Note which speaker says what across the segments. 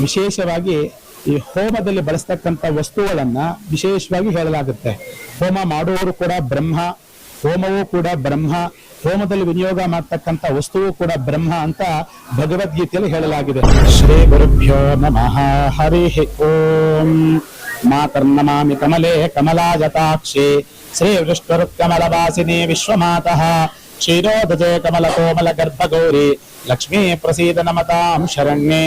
Speaker 1: ವಿಶೇಷವಾಗಿ ಈ ಹೋಮದಲ್ಲಿ ಬಳಸ್ತಕ್ಕಂಥ ವಸ್ತುಗಳನ್ನ ವಿಶೇಷವಾಗಿ ಹೇಳಲಾಗುತ್ತೆ. ಹೋಮ ಮಾಡುವವರು ಕೂಡ ಬ್ರಹ್ಮ, ಹೋಮವೂ ಕೂಡ ಬ್ರಹ್ಮ, ಹೋಮದಲ್ಲಿ ವಿನಿಯೋಗ ಮಾಡ್ತಕ್ಕಂಥ ವಸ್ತುವು ಕೂಡ ಬ್ರಹ್ಮ ಅಂತ ಭಗವದ್ಗೀತೆಯಲ್ಲಿ ಹೇಳಲಾಗಿದೆ. ಶ್ರೀ ಗುರುಭ್ಯೋ ನಮಃ. ಹರಿ ಓಂ. ಮಾತರ್ನಮಾಮಿ ಕಮಲೇ ಕಮಲಾಜತಾಕ್ಷಿ ಶ್ರೀ ವಿಷ್ಣುರುತ್ಕಮಲವಾಸಿನಿ ವಿಶ್ವಮಾತಃ ಕ್ಷೀರೋದಜೆ ಕಮಲ ಕೋಮಲ ಗರ್ಭಗೌರಿ ಲಕ್ಷ್ಮೀ ಪ್ರಸೀದ ನಮತಾಂ ಶರಣ್ಯೇ.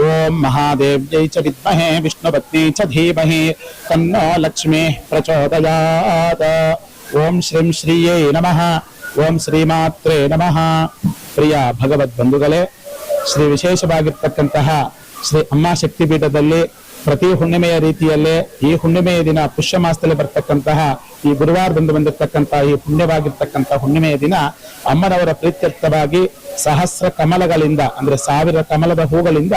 Speaker 1: ಓಂ ಮಹಾದೇವ್ಯೈ ಚ ವಿದ್ಮಹೇ ವಿಷ್ಣುಪತ್ನಿ ಚ ಧೀಮಹಿ ತನ್ನೋ ಲಕ್ಷ್ಮೀ ಪ್ರಚೋದಯಾತ್. ಓಂ ಶ್ರೀಂ ಶ್ರೀಯೇ ನಮಃ. ಓಂ ಶ್ರೀಮಾತ್ರೇ ನಮಃ. ಪ್ರಿಯ ಭಗವದ್ ಬಂಧುಗಳೇ, ಶ್ರೀ ವಿಶೇಷವಾಗಿರ್ತಕ್ಕಂತಹ ಶ್ರೀ ಅಮ್ಮ ಶಕ್ತಿಪೀಠದಲ್ಲಿ ಪ್ರತಿ ಹುಣ್ಣಿಮೆಯ ರೀತಿಯಲ್ಲೇ ಈ ಹುಣ್ಣಿಮೆಯ ದಿನ ಪುಷ್ಯ ಮಾಸದಲ್ಲಿ ಬರ್ತಕ್ಕಂತಹ ಈ ಗುರುವಾರದಂದು ಬಂದಿರತಕ್ಕಂತಹ ಈ ಪುಣ್ಯವಾಗಿರ್ತಕ್ಕಂತಹ ಹುಣ್ಣಿಮೆಯ ದಿನ ಅಮ್ಮನವರ ಪ್ರೀತ್ಯರ್ಥವಾಗಿ ಸಹಸ್ರ ಕಮಲಗಳಿಂದ ಅಂದ್ರೆ 1000 ಕಮಲದ ಹೂಗಳಿಂದ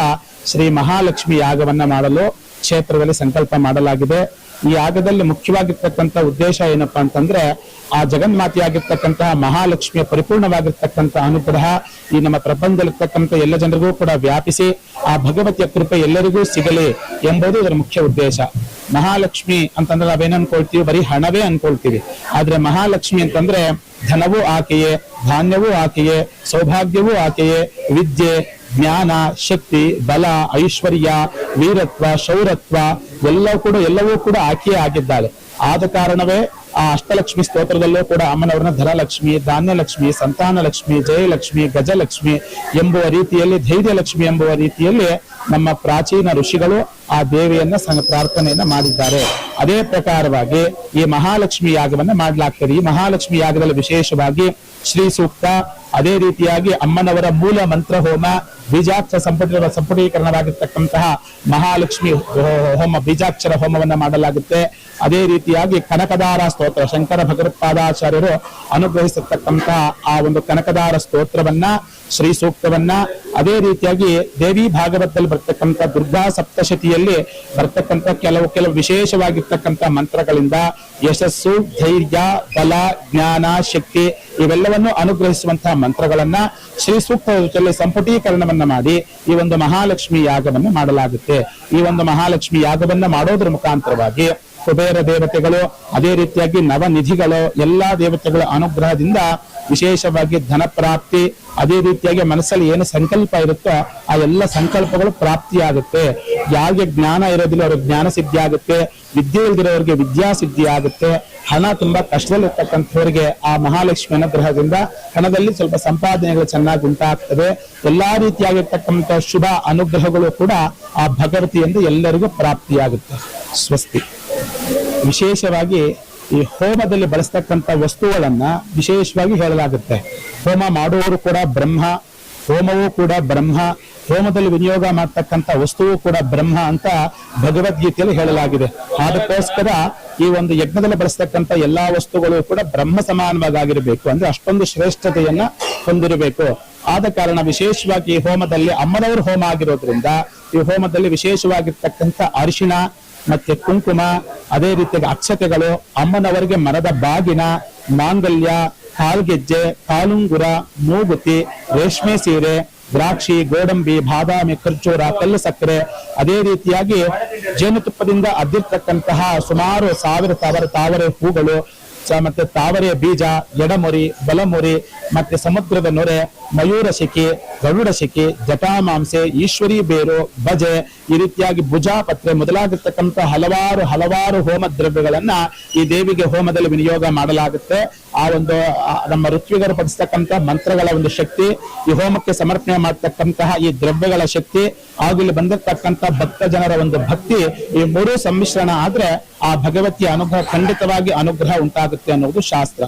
Speaker 1: ಶ್ರೀ ಮಹಾಲಕ್ಷ್ಮಿ ಯಾಗವನ್ನ ಮಾಡಲು ಕ್ಷೇತ್ರದಲ್ಲಿ ಸಂಕಲ್ಪ ಮಾಡಲಾಗಿದೆ. ಈ ಯಾಗದಲ್ಲಿ ಮುಖ್ಯವಾಗಿರ್ತಕ್ಕಂಥ ಉದ್ದೇಶ ಏನಪ್ಪಾ ಅಂತಂದ್ರೆ ಆ ಜಗನ್ಮಾತೆಯಾಗಿರ್ತಕ್ಕಂತಹ ಮಹಾಲಕ್ಷ್ಮಿಯ ಪರಿಪೂರ್ಣವಾಗಿರ್ತಕ್ಕಂಥ ಅನುಗ್ರಹ ಈ ನಮ್ಮ ಪ್ರಪಂಚದಲ್ಲಿರ್ತಕ್ಕಂಥ ಎಲ್ಲ ಜನರಿಗೂ ಕೂಡ ವ್ಯಾಪಿಸಿ ಆ ಭಗವತಿಯ ಕೃಪೆ ಎಲ್ಲರಿಗೂ ಸಿಗಲಿ ಎಂಬುದು ಇದರ ಮುಖ್ಯ ಉದ್ದೇಶ. ಮಹಾಲಕ್ಷ್ಮಿ ಅಂತಂದ್ರೆ ನಾವೇನ್ ಅನ್ಕೊಳ್ತೀವಿ, ಬರೀ ಹಣವೇ ಅನ್ಕೊಳ್ತೀವಿ. ಆದ್ರೆ ಮಹಾಲಕ್ಷ್ಮಿ ಅಂತಂದ್ರೆ ಧನವೂ ಆಕೆಯೇ, ಧಾನ್ಯವೂ ಆಕೆಯೇ, ಸೌಭಾಗ್ಯವೂ ಆಕೆಯೇ, ವಿದ್ಯೆ, ಜ್ಞಾನ, ಶಕ್ತಿ, ಬಲ, ಐಶ್ವರ್ಯ, ವೀರತ್ವ, ಶೌರತ್ವ ಎಲ್ಲವೂ ಕೂಡ ಆಕೆಯೇ ಆಗಿದ್ದಾಳೆ. ಆದ ಕಾರಣವೇ ಆ ಅಷ್ಟಲಕ್ಷ್ಮಿ ಸ್ತೋತ್ರದಲ್ಲೂ ಕೂಡ ಅಮ್ಮನವರನ್ನ ಧನಲಕ್ಷ್ಮಿ, ಧಾನ್ಯಲಕ್ಷ್ಮಿ, ಸಂತಾನಲಕ್ಷ್ಮಿ, ಜಯಲಕ್ಷ್ಮಿ, ಗಜಲಕ್ಷ್ಮಿ ಎಂಬುವ ರೀತಿಯಲ್ಲಿ, ಧೈರ್ಯಲಕ್ಷ್ಮಿ ಎಂಬುವ ರೀತಿಯಲ್ಲಿ ನಮ್ಮ ಪ್ರಾಚೀನ ಋಷಿಗಳು ಆ ದೇವಿಯನ್ನ ಪ್ರಾರ್ಥನೆಯನ್ನ ಮಾಡಿದ್ದಾರೆ. ಅದೇ ಪ್ರಕಾರವಾಗಿ ಈ ಮಹಾಲಕ್ಷ್ಮಿ ಯಾಗವನ್ನ ಮಾಡಲಾಗ್ತದೆ. ಈ ಮಹಾಲಕ್ಷ್ಮಿ ಯಾಗದಲ್ಲಿ ವಿಶೇಷವಾಗಿ ಶ್ರೀ ಸೂಕ್ತ, ಅದೇ ರೀತಿಯಾಗಿ ಅಮ್ಮನವರ ಮೂಲ ಮಂತ್ರ ಹೋಮ, ಬೀಜಾಕ್ಷರ ಸಂಪುಟೀಕರಣವಾಗಿರ್ತಕ್ಕಂತಹ ಮಹಾಲಕ್ಷ್ಮಿ ಹೋಮ, ಬೀಜಾಕ್ಷರ ಹೋಮವನ್ನ ಮಾಡಲಾಗುತ್ತೆ. ಅದೇ ರೀತಿಯಾಗಿ ಕನಕದಾರ ಸ್ತೋತ್ರ, ಶಂಕರ ಭಗವತ್ಪಾದಾಚಾರ್ಯರು ಅನುಗ್ರಹಿಸತಕ್ಕಂತಹ ಆ ಒಂದು ಕನಕದಾರ ಸ್ತೋತ್ರವನ್ನ, ಶ್ರೀ ಸೂಕ್ತವನ್ನ, ಅದೇ ರೀತಿಯಾಗಿ ದೇವಿ ಭಾಗವತದಲ್ಲಿ ಬರ್ತಕ್ಕಂಥ ದುರ್ಗಾ ಸಪ್ತಶತಿಯಲ್ಲಿ ಬರ್ತಕ್ಕಂಥ ಕೆಲವು ವಿಶೇಷವಾಗಿರ್ತಕ್ಕಂಥ ಮಂತ್ರಗಳಿಂದ ಯಶಸ್ಸು, ಧೈರ್ಯ, ಬಲ, ಜ್ಞಾನ, ಶಕ್ತಿ ಇವೆಲ್ಲವನ್ನು ಅನುಗ್ರಹಿಸುವಂತಹ ಮಂತ್ರಗಳನ್ನ ಶ್ರೀ ಸೂಕ್ತದಲ್ಲಿ ಸಂಪುಟೀಕರಣವನ್ನ ಮಾಡಿ ಈ ಒಂದು ಮಹಾಲಕ್ಷ್ಮಿ ಯಾಗವನ್ನು ಮಾಡಲಾಗುತ್ತೆ. ಈ ಒಂದು ಮಹಾಲಕ್ಷ್ಮಿ ಯಾಗವನ್ನ ಮಾಡೋದ್ರ ಮುಖಾಂತರವಾಗಿ ಕುಬೇರ ದೇವತೆಗಳು, ಅದೇ ರೀತಿಯಾಗಿ ನವನಿಧಿಗಳು, ಎಲ್ಲಾ ದೇವತೆಗಳ ಅನುಗ್ರಹದಿಂದ ವಿಶೇಷವಾಗಿ ಧನ ಪ್ರಾಪ್ತಿ, ಅದೇ ರೀತಿಯಾಗಿ ಮನಸ್ಸಲ್ಲಿ ಏನು ಸಂಕಲ್ಪ ಇರುತ್ತೋ ಆ ಎಲ್ಲ ಸಂಕಲ್ಪಗಳು ಪ್ರಾಪ್ತಿಯಾಗುತ್ತೆ. ಯಾರಿಗೆ ಜ್ಞಾನ ಇರೋದಿಲ್ಲ ಅವ್ರಿಗೆ ಜ್ಞಾನ ಸಿದ್ಧಿ ಆಗುತ್ತೆ, ವಿದ್ಯೆ ಇಲ್ದಿರೋರಿಗೆ ವಿದ್ಯಾ ಸಿದ್ಧಿ ಆಗುತ್ತೆ. ಹಣ ತುಂಬಾ ಕಷ್ಟದಲ್ಲಿರ್ತಕ್ಕಂಥವರಿಗೆ ಆ ಮಹಾಲಕ್ಷ್ಮಿ ಅನುಗ್ರಹದಿಂದ ಹಣದಲ್ಲಿ ಸ್ವಲ್ಪ ಸಂಪಾದನೆಗಳು ಚೆನ್ನಾಗಿ ಉಂಟಾಗ್ತವೆ. ಎಲ್ಲಾ ರೀತಿಯಾಗಿರ್ತಕ್ಕಂಥ ಶುಭ ಅನುಗ್ರಹಗಳು ಕೂಡ ಆ ಭಗವತಿಯಿಂದ ಎಲ್ಲರಿಗೂ ಪ್ರಾಪ್ತಿಯಾಗುತ್ತೆ. ಸ್ವಸ್ತಿ. ವಿಶೇಷವಾಗಿ ಈ ಹೋಮದಲ್ಲಿ ಬಳಸ್ತಕ್ಕಂಥ ವಸ್ತುಗಳನ್ನ ವಿಶೇಷವಾಗಿ ಹೇಳಲಾಗುತ್ತೆ. ಹೋಮ ಮಾಡುವವರು ಕೂಡ ಬ್ರಹ್ಮ, ಹೋಮವೂ ಕೂಡ ಬ್ರಹ್ಮ, ಹೋಮದಲ್ಲಿ ವಿನಿಯೋಗ ಮಾಡ್ತಕ್ಕಂಥ ವಸ್ತುವು ಕೂಡ ಬ್ರಹ್ಮ ಅಂತ ಭಗವದ್ಗೀತೆಯಲ್ಲಿ ಹೇಳಲಾಗಿದೆ. ಅದಕ್ಕೋಸ್ಕರ ಈ ಒಂದು ಯಜ್ಞದಲ್ಲಿ ಬಳಸ್ತಕ್ಕಂಥ ಎಲ್ಲಾ ವಸ್ತುಗಳು ಕೂಡ ಬ್ರಹ್ಮ ಸಮಾನವಾಗಿರಬೇಕು, ಅಂದ್ರೆ ಅಷ್ಟೊಂದು ಶ್ರೇಷ್ಠತೆಯನ್ನ ಹೊಂದಿರಬೇಕು. ಆದ ಕಾರಣ ವಿಶೇಷವಾಗಿ ಈ ಹೋಮದಲ್ಲಿ ಅಮ್ಮನವರು ಹೋಮ ಆಗಿರೋದ್ರಿಂದ ಈ ಹೋಮದಲ್ಲಿ ವಿಶೇಷವಾಗಿರ್ತಕ್ಕಂಥ ಅರಿಶಿಣ ಮತ್ತೆ ಕುಂಕುಮ, ಅದೇ ರೀತಿಯಾಗಿ ಅಕ್ಷತೆಗಳು, ಅಮ್ಮನವರಿಗೆ ಮರದ ಬಾಗಿನ, ಮಾಂಗಲ್ಯ, ಕಾಲ್ಗೆಜ್ಜೆ, ಕಾಲುಂಗುರ, ಮೂಗುತಿ, ರೇಷ್ಮೆ ಸೀರೆ, ದ್ರಾಕ್ಷಿ, ಗೋಡಂಬಿ, ಬಾದಾಮಿ, ಖರ್ಜೂರ, ಕಲ್ಲು ಸಕ್ಕರೆ, ಅದೇ ರೀತಿಯಾಗಿ ಜೇನುತುಪ್ಪದಿಂದ ಅದ್ದಿರ್ತಕ್ಕಂತಹ ಸುಮಾರು 1000 ತಾವರೆ ಹೂಗಳು, ಮತ್ತೆ ತಾವರೆ ಬೀಜ, ಎಡಮೊರಿ, ಬಲಮೊರಿ, ಮತ್ತೆ ಸಮುದ್ರದ ನೊರೆ, ಮಯೂರ ಶಿಖಿ, ಗರುಡ ಶಿಖಿ, ಜಟಾಮಾಂಸೆ, ಈಶ್ವರಿ ಬೇರು, ಬಜೆ, ಈ ರೀತಿಯಾಗಿ ಭುಜಾಪತ್ರೆ ಮೊದಲಾಗಿರ್ತಕ್ಕಂಥ ಹಲವಾರು ಹೋಮ ದ್ರವ್ಯಗಳನ್ನ ಈ ದೇವಿಗೆ ಹೋಮದಲ್ಲಿ ವಿನಿಯೋಗ ಮಾಡಲಾಗುತ್ತೆ. ಆ ಒಂದು ನಮ್ಮ ಋತ್ವಿಗರು ಪಡಿಸ್ತಕ್ಕಂಥ ಮಂತ್ರಗಳ ಒಂದು ಶಕ್ತಿ, ಈ ಹೋಮಕ್ಕೆ ಸಮರ್ಪಣೆ ಮಾಡತಕ್ಕಂತಹ ಈ ದ್ರವ್ಯಗಳ ಶಕ್ತಿ, ಹಾಗೂ ಇಲ್ಲಿ ಬಂದಿರತಕ್ಕಂಥ ಭಕ್ತ ಜನರ ಒಂದು ಭಕ್ತಿ, ಈ ಮೂರೂ ಸಮ್ಮಿಶ್ರಣ ಆದ್ರೆ ಆ ಭಗವತಿಯ ಅನುಗ್ರಹ, ಖಂಡಿತವಾಗಿ ಅನುಗ್ರಹ ಉಂಟಾಗುತ್ತೆ ಅನ್ನೋದು ಶಾಸ್ತ್ರ.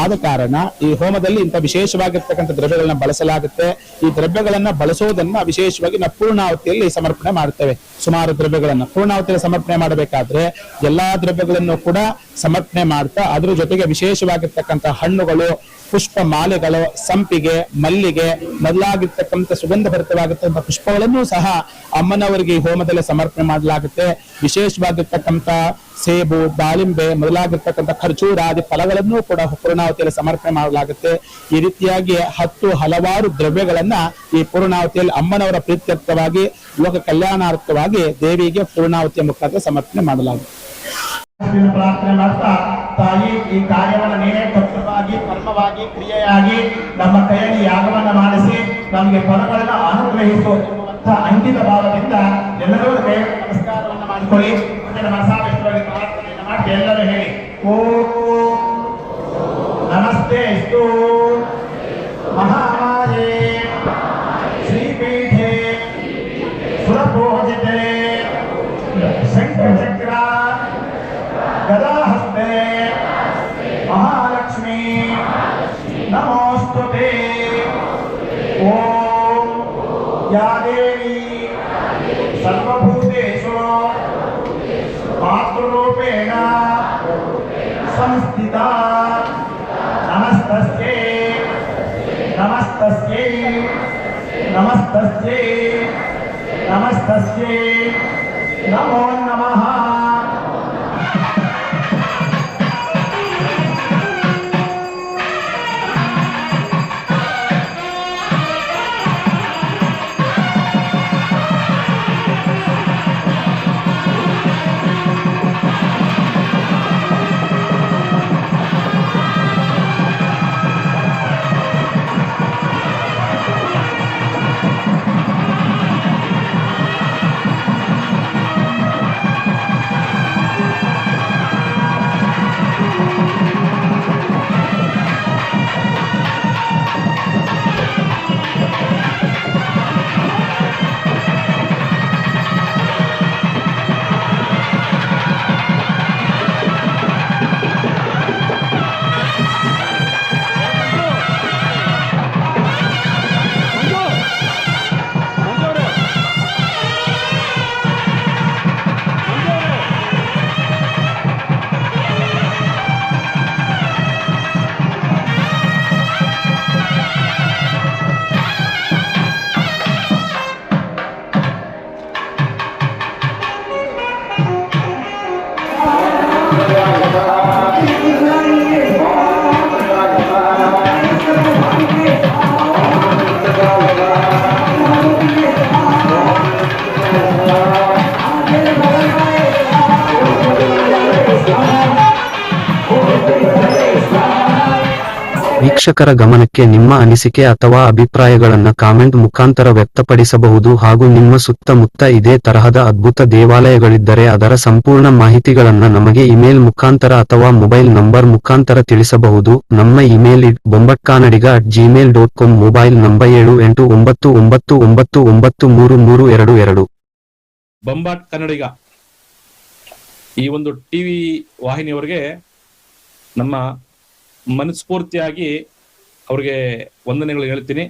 Speaker 1: ಆದ ಕಾರಣ ಈ ಹೋಮದಲ್ಲಿ ಇಂಥ ವಿಶೇಷವಾಗಿರ್ತಕ್ಕಂಥ ದ್ರವ್ಯಗಳನ್ನ ಬಳಸಲಾಗುತ್ತೆ. ಈ ದ್ರವ್ಯಗಳನ್ನ ಬಳಸೋದನ್ನ ವಿಶೇಷವಾಗಿ ನಾವು ಪೂರ್ಣಾವತಿಯಲ್ಲಿ ಸಮರ್ಪಣೆ ಮಾಡ್ತೇವೆ. ಸುಮಾರು ದ್ರವ್ಯಗಳನ್ನ ಪೂರ್ಣಾವತಿಯಲ್ಲಿ ಸಮರ್ಪಣೆ ಮಾಡಬೇಕಾದ್ರೆ ಎಲ್ಲಾ ದ್ರವ್ಯಗಳನ್ನು ಕೂಡ ಸಮರ್ಪಣೆ ಮಾಡ್ತಾ ಅದ್ರ ಜೊತೆಗೆ ವಿಶೇಷವಾಗಿರ್ತಕ್ಕಂಥ ಸುಗಂಧವಾಗಿರ್ತಕ್ಕಂಥ ಹಣ್ಣುಗಳು, ಪುಷ್ಪ ಮಾಲೆಗಳು, ಸಂಪಿಗೆ, ಮಲ್ಲಿಗೆ ಮೊದಲಾಗಿರ್ತಕ್ಕಂಥ ಸುಗಂಧ ಭರಿತವಾಗಿರ್ತಕ್ಕಂಥ ಪುಷ್ಪಗಳನ್ನು ಸಹ ಅಮ್ಮನವರಿಗೆ ಈ ಹೋಮದಲ್ಲಿ ಸಮರ್ಪಣೆ ಮಾಡಲಾಗುತ್ತೆ. ವಿಶೇಷವಾಗಿರ್ತಕ್ಕಂಥ ಸೇಬು, ದಾಳಿಂಬೆ ಮೊದಲಾಗಿರ್ತಕ್ಕಂಥ ಖರ್ಜೂರಾದಿ ಫಲಗಳನ್ನು ಕೂಡ ಪೂರ್ಣಾವತಿಯಲ್ಲಿ ಸಮರ್ಪಣೆ ಮಾಡಲಾಗುತ್ತೆ. ಈ ರೀತಿಯಾಗಿ ಹಲವಾರು ದ್ರವ್ಯಗಳನ್ನ ಈ ಪೂರ್ಣಾವತಿಯಲ್ಲಿ ಅಮ್ಮನವರ ಪ್ರೀತ್ಯರ್ಥವಾಗಿ, ಲೋಕ ಕಲ್ಯಾಣಾರ್ಥವಾಗಿ ದೇವಿಗೆ ಪೂರ್ಣಾವತಿಯ ಮುಖಾಂತರ ಸಮರ್ಪಣೆ ಮಾಡಲಾಗುತ್ತೆ.
Speaker 2: ಪ್ರಾರ್ಥನೆ ಮಾಡ್ತಾ, ತಾಯಿ ಈ ಕಾರ್ಯವನ್ನು ನೀನೇ ಕರ್ತವಾಗಿ, ಕರ್ಮವಾಗಿ, ಕ್ರಿಯೆಯಾಗಿ ನಮ್ಮ ಕೈಯಲ್ಲಿ ಯಾಗವನ್ನು ಮಾಡಿಸಿ ನಮಗೆ ಫಲಗಳನ್ನು ಅನುಗ್ರಹಿಸು ಎನ್ನುವಂತ ಅಂಕಿತ ಭಾವದಿಂದ ಎಲ್ಲರೂ ಕೈ ನಮಸ್ಕಾರವನ್ನು ಮಾಡಿಕೊಳ್ಳಿ. ಮನಸಾವೇಶವಾಗಿ ಪ್ರಾರ್ಥನೆಯನ್ನು ಮಾಡಿ ಎಲ್ಲರೂ ಹೇಳಿ, ಓಂ ನಮಸ್ತೆ ಅಸ್ತು ಮಹಾಮಾಯೇ ಶ್ರೀಪೀಠೆ ಸುರಪೂಜಿತೆ ಶಂಕರಚಕ್ರ ಗದಾಹಸ್ತೆ ಮಹಾಲಕ್ಷ್ಮೀ ನಮೋಸ್ತುತೆ. ಓಂ ಯಾ ದೇವಿ ಸರ್ವಭೂತೇಷು ಮಾತೃರೂಪೇಣ ಸಂಸ್ಥಿತಾ ನಮಸ್ತಸ್ಯೈ ನಮಸ್ತಸ್ಯೈ ನಮಸ್ತಸ್ಯೈ ನಮಸ್ತಸ್ಯೈ ನಮೋ ನಮಃ.
Speaker 3: ವೀಕ್ಷಕರ ಗಮನಕ್ಕೆ ನಿಮ್ಮ ಅನಿಸಿಕೆ ಅಥವಾ ಅಭಿಪ್ರಾಯಗಳನ್ನು ಕಾಮೆಂಟ್ ಮುಖಾಂತರ ವ್ಯಕ್ತಪಡಿಸಬಹುದು. ಹಾಗೂ ನಿಮ್ಮ ಸುತ್ತಮುತ್ತ ಇದೇ ತರಹದ ಅದ್ಭುತ ದೇವಾಲಯಗಳಿದ್ದರೆ ಅದರ ಸಂಪೂರ್ಣ ಮಾಹಿತಿಗಳನ್ನು ನಮಗೆ ಇಮೇಲ್ ಮುಖಾಂತರ ಅಥವಾ ಮೊಬೈಲ್ ನಂಬರ್ ಮುಖಾಂತರ ತಿಳಿಸಬಹುದು. ನಮ್ಮ ಇಮೇಲ್ bombatkannadiga@gmail.com, ಮೊಬೈಲ್ ನಂಬರ್ 7899999332.
Speaker 4: ಬೊಂಬಾಟ್ ಕನ್ನಡಿಗ ಈ ಒಂದು ಟಿವಿ ವಾಹಿನಿಯವರಿಗೆ ನಮ್ಮ ಮನಸ್ಫೂರ್ತಿಯಾಗಿ ಅವ್ರಿಗೆ ವಂದನೆಗಳು ಹೇಳ್ತೀನಿ.